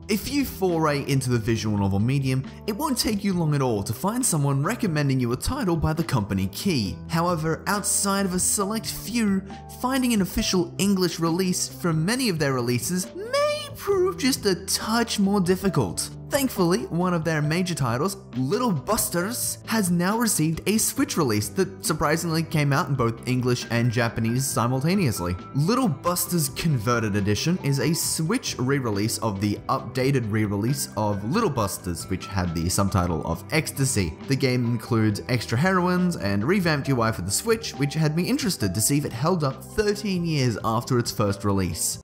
If you foray into the visual novel medium, it won't take you long at all to find someone recommending you a title by the company Key. However, outside of a select few, finding an official English release from many of their releases may prove just a touch more difficult. Thankfully, one of their major titles, Little Busters, has now received a Switch release that surprisingly came out in both English and Japanese simultaneously. Little Busters Converted Edition is a Switch re-release of the updated re-release of Little Busters, which had the subtitle of Ecstasy. The game includes extra heroines and revamped UI for the Switch, which had me interested to see if it held up 13 years after its first release.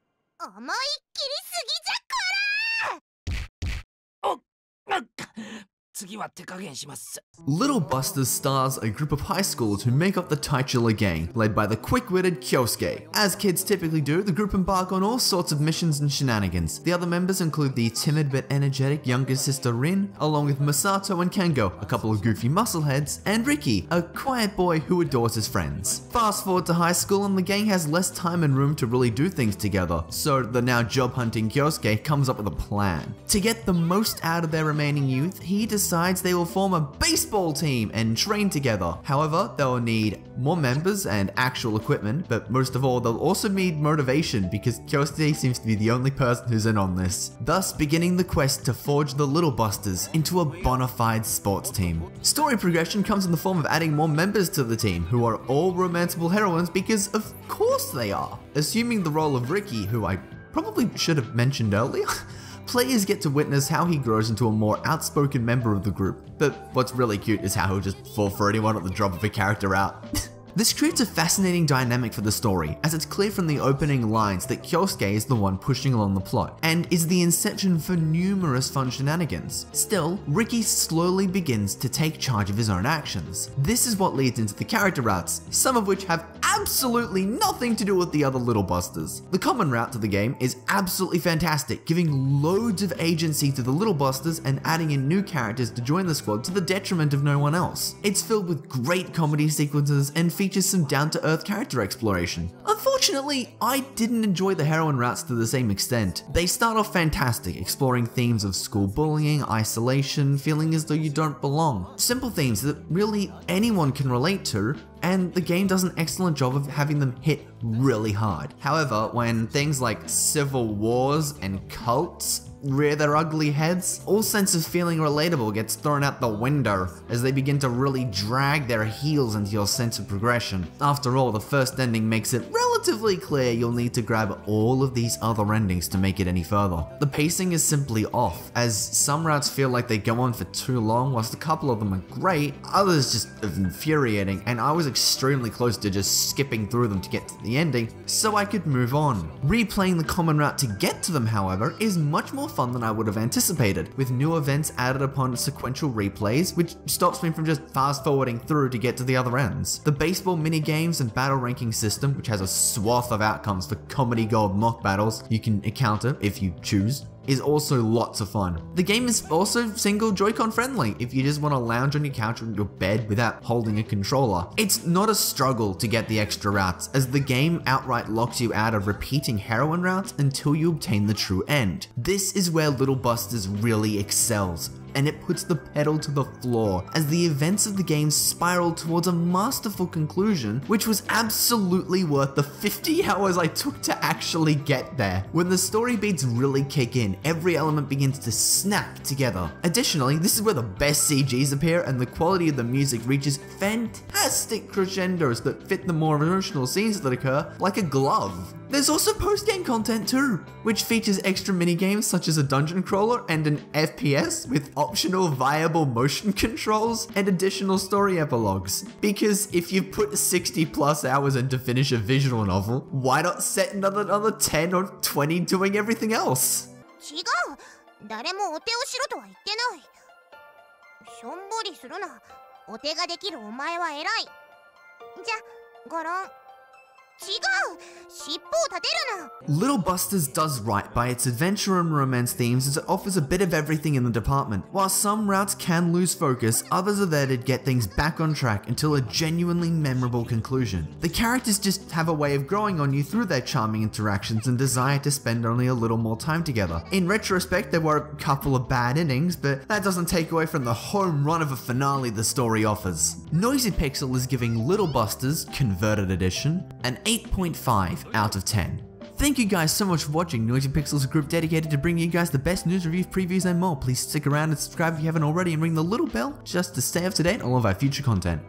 Little Busters stars a group of high schoolers who make up the titular gang, led by the quick-witted Kyosuke. As kids typically do, the group embark on all sorts of missions and shenanigans. The other members include the timid but energetic younger sister Rin, along with Masato and Kengo, a couple of goofy muscleheads, and Ricky, a quiet boy who adores his friends. Fast forward to high school and the gang has less time and room to really do things together, so the now job-hunting Kyosuke comes up with a plan. To get the most out of their remaining youth, he decides they will form a baseball team and train together. However, they'll need more members and actual equipment, but most of all, they'll also need motivation because Kyosuke seems to be the only person who's in on this, thus beginning the quest to forge the Little Busters into a bona fide sports team. Story progression comes in the form of adding more members to the team, who are all romanceable heroines because of course they are. Assuming the role of Ricky, who I probably should have mentioned earlier, players get to witness how he grows into a more outspoken member of the group, but what's really cute is how he'll just fall for anyone at the drop of a character out. This creates a fascinating dynamic for the story, as it's clear from the opening lines that Kyosuke is the one pushing along the plot, and is the inception for numerous fun shenanigans. Still, Ricky slowly begins to take charge of his own actions. This is what leads into the character routes, some of which have absolutely nothing to do with the other Little Busters. The common route to the game is absolutely fantastic, giving loads of agency to the Little Busters and adding in new characters to join the squad to the detriment of no one else. It's filled with great comedy sequences and features some down-to-earth character exploration. Unfortunately, I didn't enjoy the heroine routes to the same extent. They start off fantastic, exploring themes of school bullying, isolation, feeling as though you don't belong. Simple themes that really anyone can relate to, and the game does an excellent job of having them hit really hard. However, when things like civil wars and cults rear their ugly heads, all sense of feeling relatable gets thrown out the window as they begin to really drag their heels into your sense of progression. After all, the first ending makes it relatively clear you'll need to grab all of these other endings to make it any further. The pacing is simply off, as some routes feel like they go on for too long, whilst a couple of them are great, others just infuriating, and I was extremely close to just skipping through them to get to the ending so I could move on. Replaying the common route to get to them, however, is much more fun than I would have anticipated, with new events added upon sequential replays, which stops me from just fast forwarding through to get to the other ends. The baseball minigames and battle ranking system, which has a swath of outcomes for comedy gold mock battles you can encounter if you choose, is also lots of fun. The game is also single Joy-Con friendly if you just want to lounge on your couch or your bed without holding a controller. It's not a struggle to get the extra routes, as the game outright locks you out of repeating heroine routes until you obtain the true end. This is where Little Busters really excels, and it puts the pedal to the floor as the events of the game spiral towards a masterful conclusion, which was absolutely worth the 50 hours I took to actually get there. When the story beats really kick in, every element begins to snap together. Additionally, this is where the best CGs appear and the quality of the music reaches fantastic crescendos that fit the more emotional scenes that occur like a glove. There's also post-game content too, which features extra minigames such as a dungeon crawler and an FPS with optional viable motion controls and additional story epilogues. Because if you've put 60 plus hours in to finish a visual novel, why not set another 10 or 20 doing everything else? 違う。誰もお手をしろとは言ってない。しょんぼりするな。お手ができるお前は偉い。じゃ、ごろん。尻尾を立てるな。 Little Busters does right by its adventure and romance themes as it offers a bit of everything in the department. While some routes can lose focus, others are there to get things back on track until a genuinely memorable conclusion. The characters just have a way of growing on you through their charming interactions and desire to spend only a little more time together. In retrospect, there were a couple of bad endings, but that doesn't take away from the home run of a finale the story offers. Noisy Pixel is giving Little Busters, Converted Edition, an 8.5 out of 10. Thank you guys so much for watching. Noisy Pixel is a group dedicated to bringing you guys the best news, reviews, previews, and more. Please stick around and subscribe if you haven't already and ring the little bell just to stay up to date on all of our future content.